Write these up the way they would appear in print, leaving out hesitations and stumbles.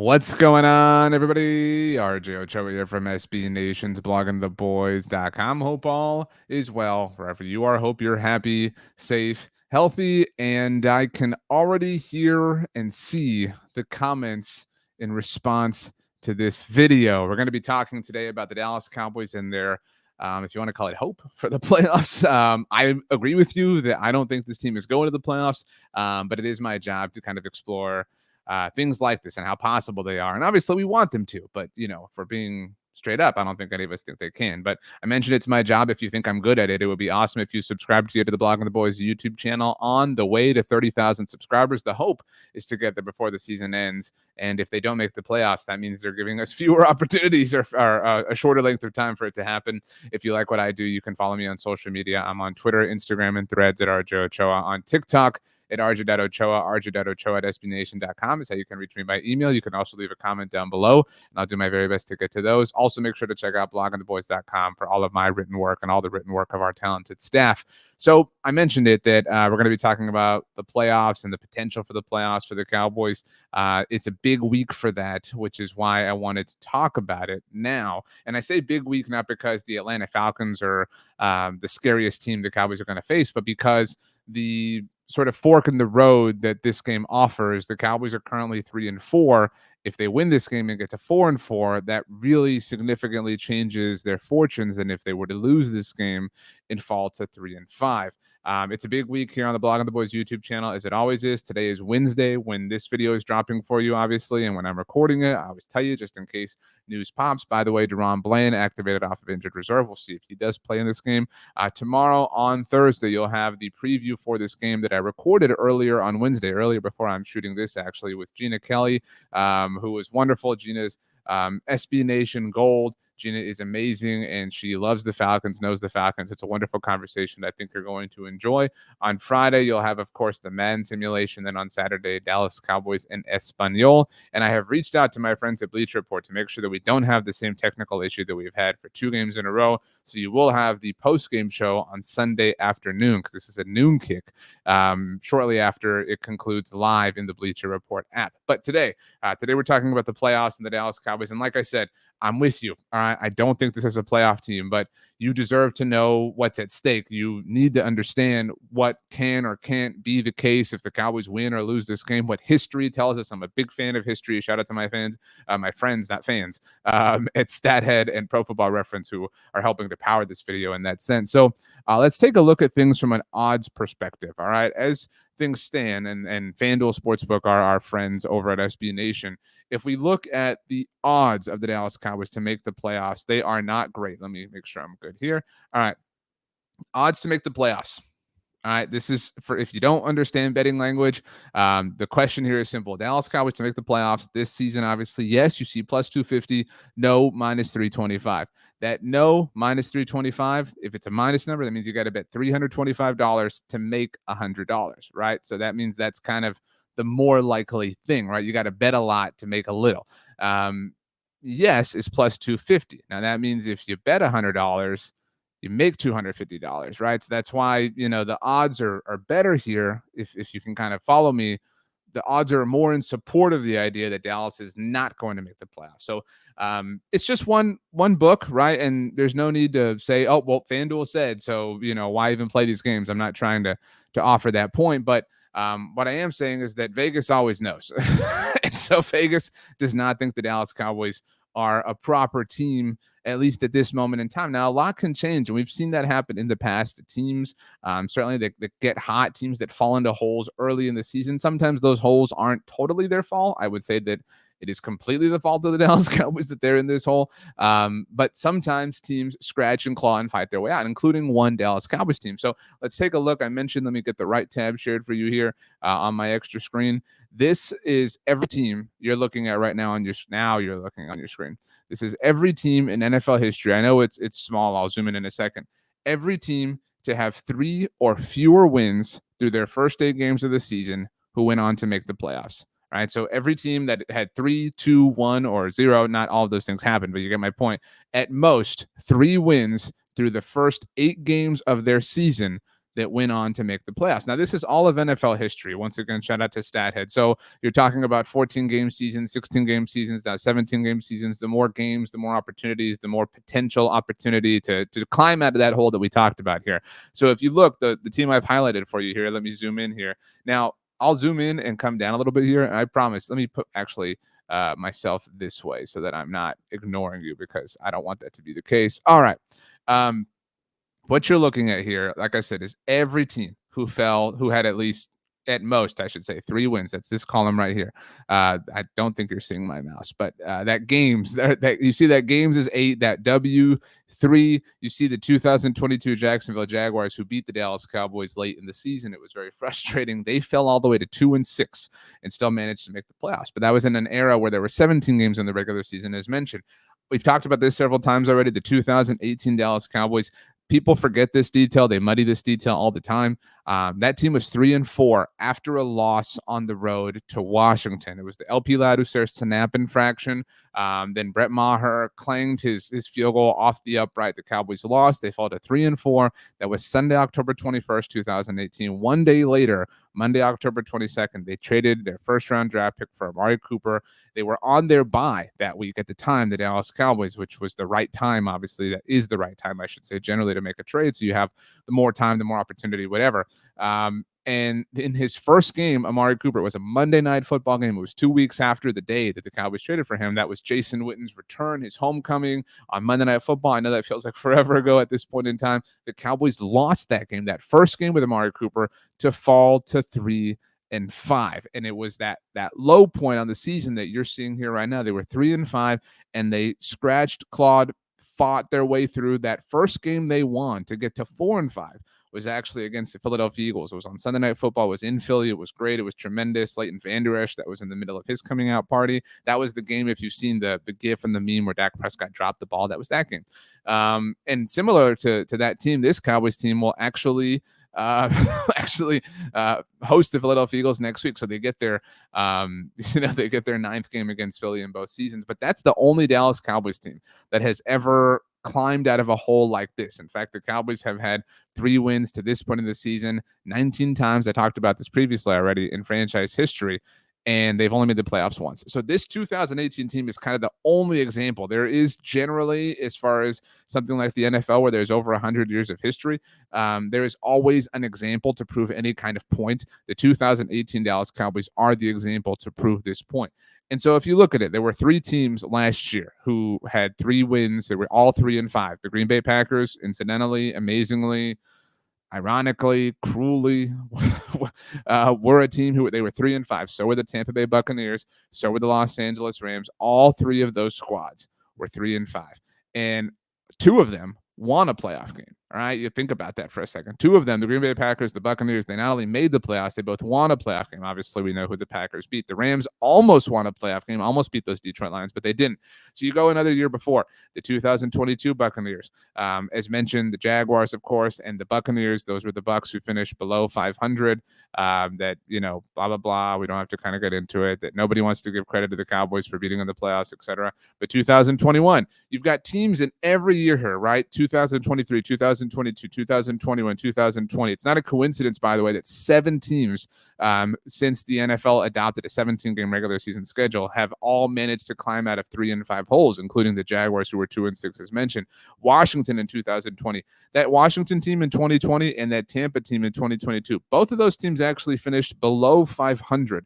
What's going on, everybody? RJ Ochoa here from SB Nation's bloggingtheboys.com. Hope all is well wherever you are. Hope you're happy, safe, healthy, and I can already hear and see the comments in response to this video. We're going to be talking today about the Dallas Cowboys and their if you want to call it hope for the playoffs. I agree with you that I don't think this team is going to the playoffs, but it is my job to kind of explore things like this and how possible they are. And obviously, we want them to, but for being straight up, I don't think any of us think they can. But I mentioned it's my job. If you think I'm good at it, it would be awesome if you subscribe to the Blog of the Boys YouTube channel on the way to 30,000 subscribers. The hope is to get there before the season ends. And if they don't make the playoffs, that means they're giving us fewer opportunities or a shorter length of time for it to happen. If you like what I do, you can follow me on social media. I'm on Twitter, Instagram, and Threads at RJ Ochoa, on TikTok at rj.ochoa, rj.ochoa at sbnation.com is how you can reach me by email. You can also leave a comment down below, and I'll do my very best to get to those. Also, make sure to check out bloggingtheboys.com for all of my written work and all the written work of our talented staff. So I mentioned it that we're going to be talking about the playoffs and the potential for the playoffs for the Cowboys. It's a big week for that, which is why I wanted to talk about it now. And I say big week not because the Atlanta Falcons are the scariest team the Cowboys are going to face, but because the sort of fork in the road that this game offers. The Cowboys are currently 3-4. If they win this game and get to 4-4, that really significantly changes their fortunes. And if they were to lose this game and fall to 3-5. It's a big week here on the Blog of the Boys YouTube channel, as it always is. Today is Wednesday when this video is dropping for you, obviously, and when I'm recording it, I always tell you just in case news pops. By the way, Deron Bland activated off of injured reserve. We'll see if he does play in this game. Tomorrow on Thursday, you'll have the preview for this game that I recorded earlier on Wednesday, earlier before I'm shooting this, actually, with Gina Kelly, who was wonderful. Gina's SB Nation Gold. Gina is amazing, and she loves the Falcons, knows the Falcons. It's a wonderful conversation I think you're going to enjoy. On Friday, you'll have, of course, the Madden simulation. Then on Saturday, Dallas Cowboys and Espanol. And I have reached out to my friends at Bleacher Report to make sure that we don't have the same technical issue that we've had for 2 games in a row. So you will have the post-game show on Sunday afternoon, because this is a noon kick, shortly after it concludes live in the Bleacher Report app. But today we're talking about the playoffs and the Dallas Cowboys. And like I said, I'm with you. All right. I don't think this is a playoff team, but you deserve to know what's at stake. You need to understand what can or can't be the case if the Cowboys win or lose this game, what history tells us. I'm a big fan of history. Shout out to my fans, my friends, not fans, at StatHead and Pro Football Reference, who are helping to power this video in that sense. So let's take a look at things from an odds perspective. All right. As things stand, and FanDuel Sportsbook are our friends over at SB Nation. If we look at the odds of the Dallas Cowboys to make the playoffs, they are not great. Let me make sure I'm good here. All right. Odds to make the playoffs. All right, this is for if you don't understand betting language. The question here is simple. Dallas Cowboys to make the playoffs this season, obviously, yes, you see plus 250, no, minus 325. That no, minus 325, if it's a minus number, that means you got to bet $325 to make $100, right? So that means that's kind of the more likely thing, right? You got to bet a lot to make a little. Yes is plus 250. Now, that means if you bet $100, you make $250, right? So that's why, the odds are better here. If you can kind of follow me, the odds are more in support of the idea that Dallas is not going to make the playoffs. So it's just one book, right? And there's no need to say, oh, well, FanDuel said, so, why even play these games? I'm not trying to offer that point, but what I am saying is that Vegas always knows. And so Vegas does not think the Dallas Cowboys are a proper team, at least at this moment in time. Now, a lot can change, and we've seen that happen in the past. Teams, certainly that get hot, teams that fall into holes early in the season. Sometimes those holes aren't totally their fault. I would say that it is completely the fault of the Dallas Cowboys that they're in this hole. But sometimes teams scratch and claw and fight their way out, including one Dallas Cowboys team. So let's take a look. I mentioned, let me get the right tab shared for you here on my extra screen. This is every team you're looking at right now you're looking on your screen. This is every team in NFL history. I know it's small. I'll zoom in a second. Every team to have 3 or fewer wins through their first 8 games of the season who went on to make the playoffs. All right. So every team that had 3, 2, 1, or 0, not all of those things happened, but you get my point. At most, 3 wins through the first 8 games of their season that went on to make the playoffs. Now, this is all of NFL history. Once again, shout out to StatHead. So you're talking about 14-game seasons, 16-game seasons, now 17-game seasons. The more games, the more opportunities, the more potential opportunity to climb out of that hole that we talked about here. So if you look, the team I've highlighted for you here, let me zoom in here. Now, I'll zoom in and come down a little bit here. And I promise, let me put actually myself this way so that I'm not ignoring you, because I don't want that to be the case. All right. What you're looking at here, like I said, is every team who had at least, at most, I should say, 3 wins. That's this column right here. I don't think you're seeing my mouse, but that games, that you see that games is 8, that W 3. You see the 2022 Jacksonville Jaguars, who beat the Dallas Cowboys late in the season. It was very frustrating. They fell all the way to 2-6 and still managed to make the playoffs. But that was in an era where there were 17 games in the regular season, as mentioned. We've talked about this several times already. The 2018 Dallas Cowboys. People forget this detail. They muddy this detail all the time. That team was 3-4 after a loss on the road to Washington. It was the LP Ladouceur snap infraction. Then Brett Maher clanged his field goal off the upright. The Cowboys lost. They fell to 3-4. That was Sunday, October 21st, 2018. One day later, Monday, October 22nd, they traded their first-round draft pick for Amari Cooper. They were on their bye that week at the time, the Dallas Cowboys, which was the right time, obviously. That is the right time, I should say, generally, to make a trade. So you have the more time, the more opportunity, whatever. And in his first game, Amari Cooper, was a Monday Night Football game. It was 2 weeks after the day that the Cowboys traded for him. That was Jason Witten's return, his homecoming on Monday Night Football. I know that feels like forever ago at this point in time. The Cowboys lost that game, that first game with Amari Cooper, to fall to 3-5. And it was that low point on the season that you're seeing here right now. They were 3-5, and they scratched, clawed, fought their way through. That first game they won to get to 4-5 was actually against the Philadelphia Eagles. It was on Sunday Night Football. It was in Philly. It was great. It was tremendous. Leighton Vander Esch, that was in the middle of his coming out party. That was the game, if you've seen the GIF and the meme where Dak Prescott dropped the ball, that was that game. And similar to that team, this Cowboys team will actually host the Philadelphia Eagles next week. So they get their they get their 9th game against Philly in both seasons. But that's the only Dallas Cowboys team that has ever climbed out of a hole like this. In fact, the Cowboys have had 3 wins to this point in the season 19 times. I talked about this previously already in franchise history, and they've only made the playoffs once. So this 2018 team is kind of the only example. There is generally, as far as something like the NFL, where there's over 100 years of history, there is always an example to prove any kind of point. The 2018 Dallas Cowboys are the example to prove this point. And so if you look at it, there were 3 teams last year who had 3 wins. They were all 3-5. The Green Bay Packers, incidentally, amazingly, ironically, cruelly, were a team who they were 3-5. So were the Tampa Bay Buccaneers. So were the Los Angeles Rams. All 3 of those squads were 3-5. And 2 of them won a playoff game. All right, you think about that for a second. 2 of them, the Green Bay Packers, the Buccaneers, they not only made the playoffs, they both won a playoff game. Obviously, we know who the Packers beat. The Rams almost won a playoff game, almost beat those Detroit Lions, but they didn't. So you go another year before, the 2022 Buccaneers. As mentioned, the Jaguars, of course, and the Buccaneers, those were the Bucs who finished below 500. That, blah, blah, blah. We don't have to kind of get into it, that nobody wants to give credit to the Cowboys for beating in the playoffs, etc. But 2021, you've got teams in every year here, right? 2023, 2022, 2021, 2020. It's not a coincidence, by the way, that 7 teams since the NFL adopted a 17-game regular season schedule have all managed to climb out of 3-5 holes, including the Jaguars, who were 2-6, as mentioned. Washington in 2020. That Washington team in 2020 and that Tampa team in 2022. Both of those teams actually finished below 500.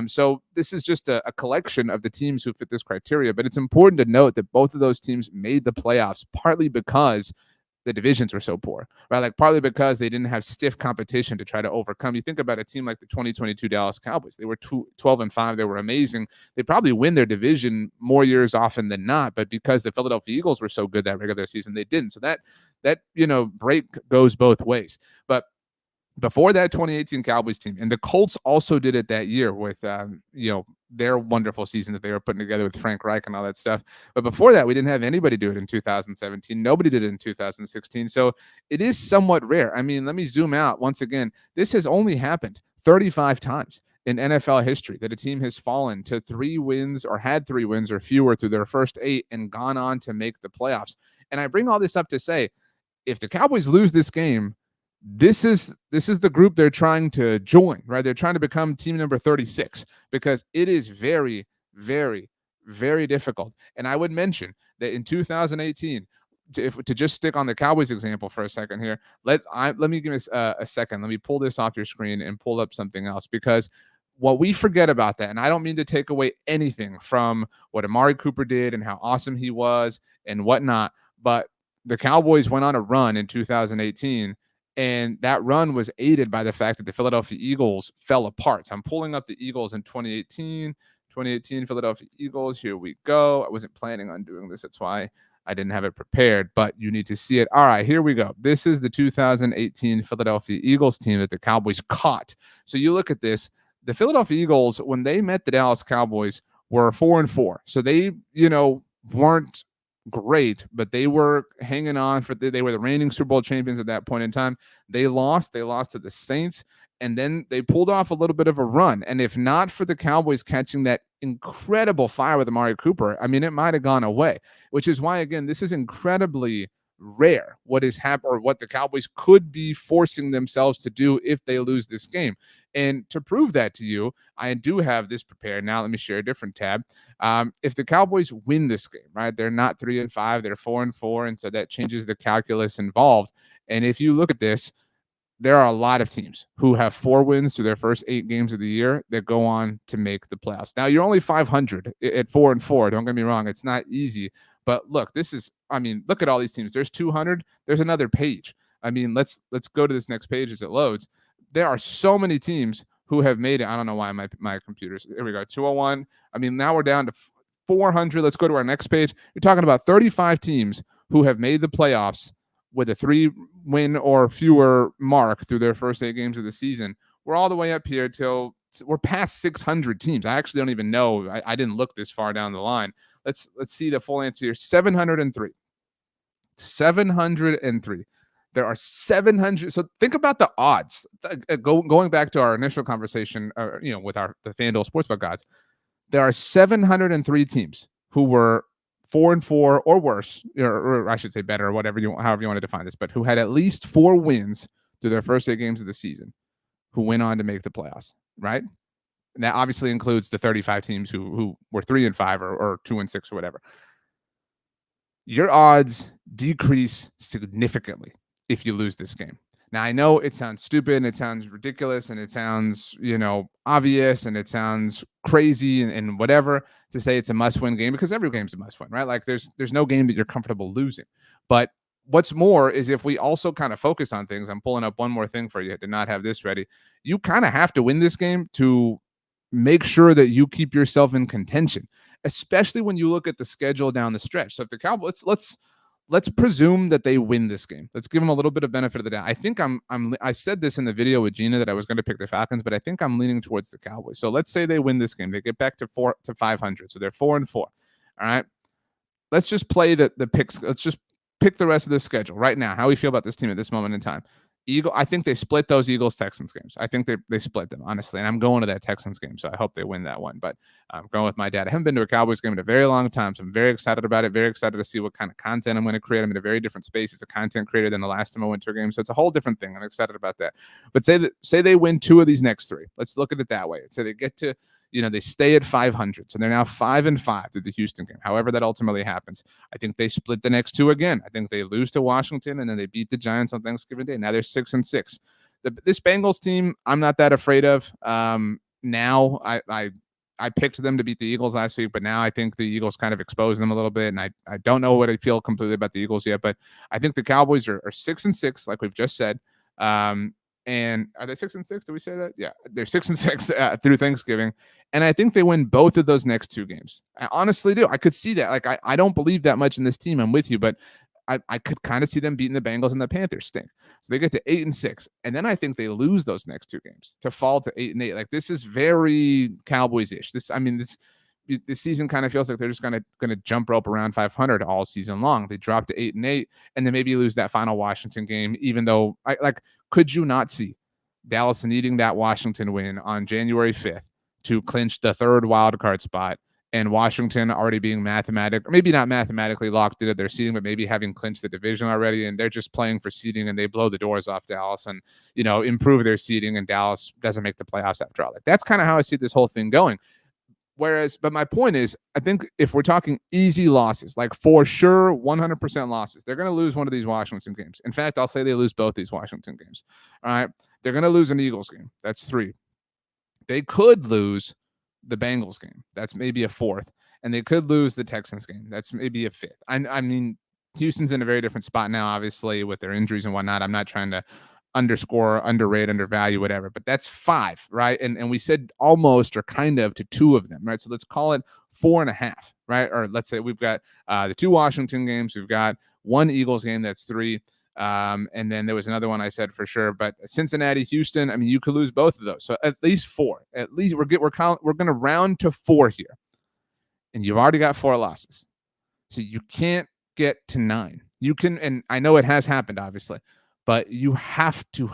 So this is just a collection of the teams who fit this criteria. But it's important to note that both of those teams made the playoffs partly because the divisions were so poor, right? Like partly because they didn't have stiff competition to try to overcome. You think about a team like the 2022 Dallas Cowboys. They were 12-5. They were amazing. They probably win their division more years often than not, but because the Philadelphia Eagles were so good that regular season, they didn't. So that break goes both ways. But before that 2018 Cowboys team, and the Colts also did it that year with their wonderful season that they were putting together with Frank Reich and all that stuff. But before that, we didn't have anybody do it in 2017. Nobody did it in 2016. So it is somewhat rare. I mean, let me zoom out once again. This has only happened 35 times in NFL history that a team has fallen to 3 wins or had 3 wins or fewer through their first 8 and gone on to make the playoffs. And I bring all this up to say, if the Cowboys lose this game, this is the group they're trying to join, right? They're trying to become team number 36 because it is very, very, very difficult. And I would mention that in 2018, to just stick on the Cowboys example for a second here, let me give us a second. Let me pull this off your screen and pull up something else, because what we forget about that, and I don't mean to take away anything from what Amari Cooper did and how awesome he was and whatnot, but the Cowboys went on a run in 2018, and that run was aided by the fact that the Philadelphia Eagles fell apart. So I'm pulling up the Eagles in 2018 Philadelphia Eagles. Here we go. I wasn't planning on doing this. That's why I didn't have it prepared, but you need to see it. All right, here we go. This is the 2018 Philadelphia Eagles team that the Cowboys caught. So you look at this. The Philadelphia Eagles, when they met the Dallas Cowboys, were 4-4. So they, weren't great, but they were hanging on they were the reigning Super Bowl champions at that point in time. They lost to the Saints, and then they pulled off a little bit of a run. And if not for the Cowboys catching that incredible fire with Amari Cooper, I mean, it might have gone away, which is why, again, this is incredibly rare what is happening, or what the Cowboys could be forcing themselves to do if they lose this game. And to prove that to you, I do have this prepared. Now let me share a different tab. If the Cowboys win this game, right, they're not 3-5, they're 4-4, and so that changes the calculus involved. And if you look at this, there are a lot of teams who have 4 wins through their first 8 games of the year that go on to make the playoffs. Now, you're only 500 at 4-4. Don't get me wrong. It's not easy. But look, look at all these teams. There's 200. There's another page. I mean, let's go to this next page as it loads. There are so many teams who have made it. I don't know why my computer's, here we go, 201. I mean, now we're down to 400. Let's go to our next page. You're talking about 35 teams who have made the playoffs with a 3-win or fewer mark through their first 8 games of the season. We're all the way up here till we're past 600 teams. I actually don't even know. I didn't look this far down the line. Let's see the full answer here. 703. 703. There are 700. So think about the odds. Going back to our initial conversation, with the FanDuel Sportsbook odds, there are 703 teams who were 4-4 or worse, or I should say better, or however you want to define this, but who had at least 4 wins through their first 8 games of the season, who went on to make the playoffs, right? And that obviously includes the 35 teams who were 3-5 or 2-6 or whatever. Your odds decrease significantly if you lose this game. Now, I know it sounds stupid and it sounds ridiculous and it sounds, obvious and it sounds crazy and whatever to say it's a must-win game, because every game's a must-win, right? Like there's no game that you're comfortable losing. But what's more is if we also kind of focus on things, I'm pulling up one more thing for you. I did not have this ready. You kind of have to win this game to make sure that you keep yourself in contention, especially when you look at the schedule down the stretch. So if the Cowboys, let's presume that they win this game. Let's give them a little bit of benefit of the doubt. I think I said this in the video with Gina that I was going to pick the Falcons, but I think I'm leaning towards the Cowboys. So let's say they win this game. They get back to 500. So they're 4-4. All right. Let's just play the picks. Let's just pick the rest of the schedule right now. How do we feel about this team at this moment in time? I think they split those Eagles-Texans games. I think they split them, honestly. And I'm going to that Texans game, so I hope they win that one. But I'm going with my dad. I haven't been to a Cowboys game in a very long time, so I'm very excited about it. Very excited to see what kind of content I'm going to create. I'm in a very different space as a content creator than the last time I went to a game, so it's a whole different thing. I'm excited about that. But say they win 2 of these next 3. Let's look at it that way. Say they get to, they stay at 500. So they're now 5-5 through the Houston game. However that ultimately happens. I think they split the next 2 again. I think they lose to Washington and then they beat the Giants on Thanksgiving Day. Now they're 6-6. This Bengals team, I'm not that afraid of. Now I picked them to beat the Eagles last week, but now I think the Eagles kind of exposed them a little bit. And I don't know what I feel completely about the Eagles yet, but I think the Cowboys are 6-6, like we've just said. And are they 6-6? Did we say that? Yeah, they're 6-6 through Thanksgiving. And I think they win both of those next 2 games. I honestly do. I could see that. Like, I don't believe that much in this team. I'm with you, but I could kind of see them beating the Bengals, and the Panthers stink. So they get to 8-6. And then I think they lose those next 2 games to fall to 8-8. Like, this is very Cowboys-ish. This season kind of feels like they're just gonna jump rope around 500 all season long. They drop to 8-8, and then maybe lose that final Washington game. Even though, could you not see Dallas needing that Washington win on January 5th to clinch the 3rd wild card spot and Washington already being maybe not mathematically locked into their seeding, but maybe having clinched the division already, and they're just playing for seeding, and they blow the doors off Dallas and improve their seeding, and Dallas doesn't make the playoffs after all. Like that's kind of how I see this whole thing going. But my point is, I think if we're talking easy losses, like for sure 100% losses, they're going to lose one of these Washington games. In fact, I'll say they lose both these Washington games. All right, they're going to lose an Eagles game. That's 3. They could lose the Bengals game. That's maybe a 4th. And they could lose the Texans game. That's maybe a 5th. I mean, Houston's in a very different spot now, obviously, with their injuries and whatnot. I'm not trying to underscore, underrate, undervalue, whatever, but that's 5, right? And we said almost or kind of to 2 of them, right? So let's call it 4.5, right? Or let's say we've got the 2 Washington games, we've got 1 Eagles game, that's 3. And then there was another one I said for sure, but Cincinnati, Houston, I mean, you could lose both of those. So at least 4. At least we're going to round to 4 here. And you've already got 4 losses. So you can't get to 9. You can, and I know it has happened, obviously, but you have to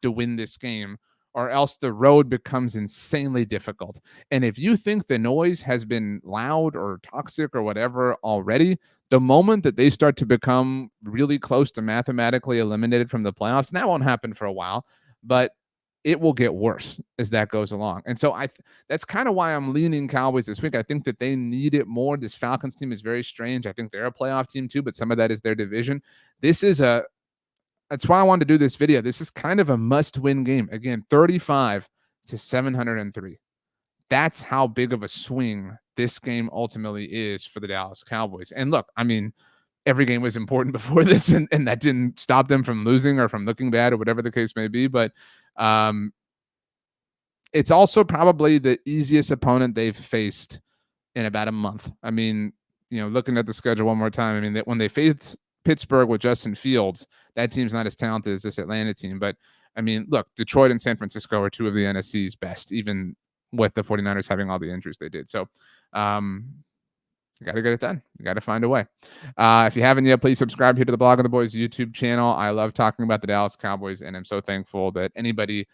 win this game, or else the road becomes insanely difficult. And if you think the noise has been loud or toxic or whatever already, the moment that they start to become really close to mathematically eliminated from the playoffs, and that won't happen for a while, but it will get worse as that goes along. And so that's kind of why I'm leaning Cowboys this week. I think that they need it more. This Falcons team is very strange. I think they're a playoff team too, but some of that is their division. That's why I wanted to do this video. This is kind of a must-win game. Again, 35 to 703. That's how big of a swing this game ultimately is for the Dallas Cowboys. And look, I mean, every game was important before this, and that didn't stop them from losing or from looking bad or whatever the case may be. But it's also probably the easiest opponent they've faced in about a month. I mean, looking at the schedule one more time, I mean, when they faced Pittsburgh with Justin Fields, that team's not as talented as this Atlanta team. But, I mean, look, Detroit and San Francisco are 2 of the NFC's best, even with the 49ers having all the injuries they did. So, you got to get it done. You got to find a way. If you haven't yet, please subscribe here to the Blog of the Boys YouTube channel. I love talking about the Dallas Cowboys, and I'm so thankful that anybody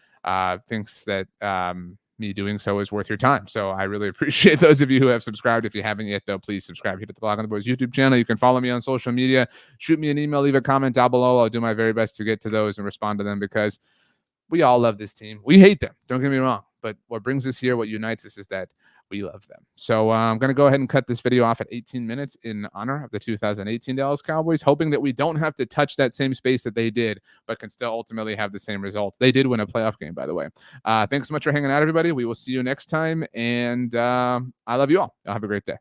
thinks that me doing so is worth your time. So I really appreciate those of you who have subscribed. If you haven't yet, though, please subscribe here to the Blog of the Boys YouTube channel. You can follow me on social media. Shoot me an email. Leave a comment down below. I'll do my very best to get to those and respond to them, because we all love this team. We hate them. Don't get me wrong. But what brings us here, what unites us, is that we love them. So I'm going to go ahead and cut this video off at 18 minutes in honor of the 2018 Dallas Cowboys, hoping that we don't have to touch that same space that they did, but can still ultimately have the same results. They did win a playoff game, by the way. Thanks so much for hanging out, everybody. We will see you next time, and I love you all. Y'all have a great day.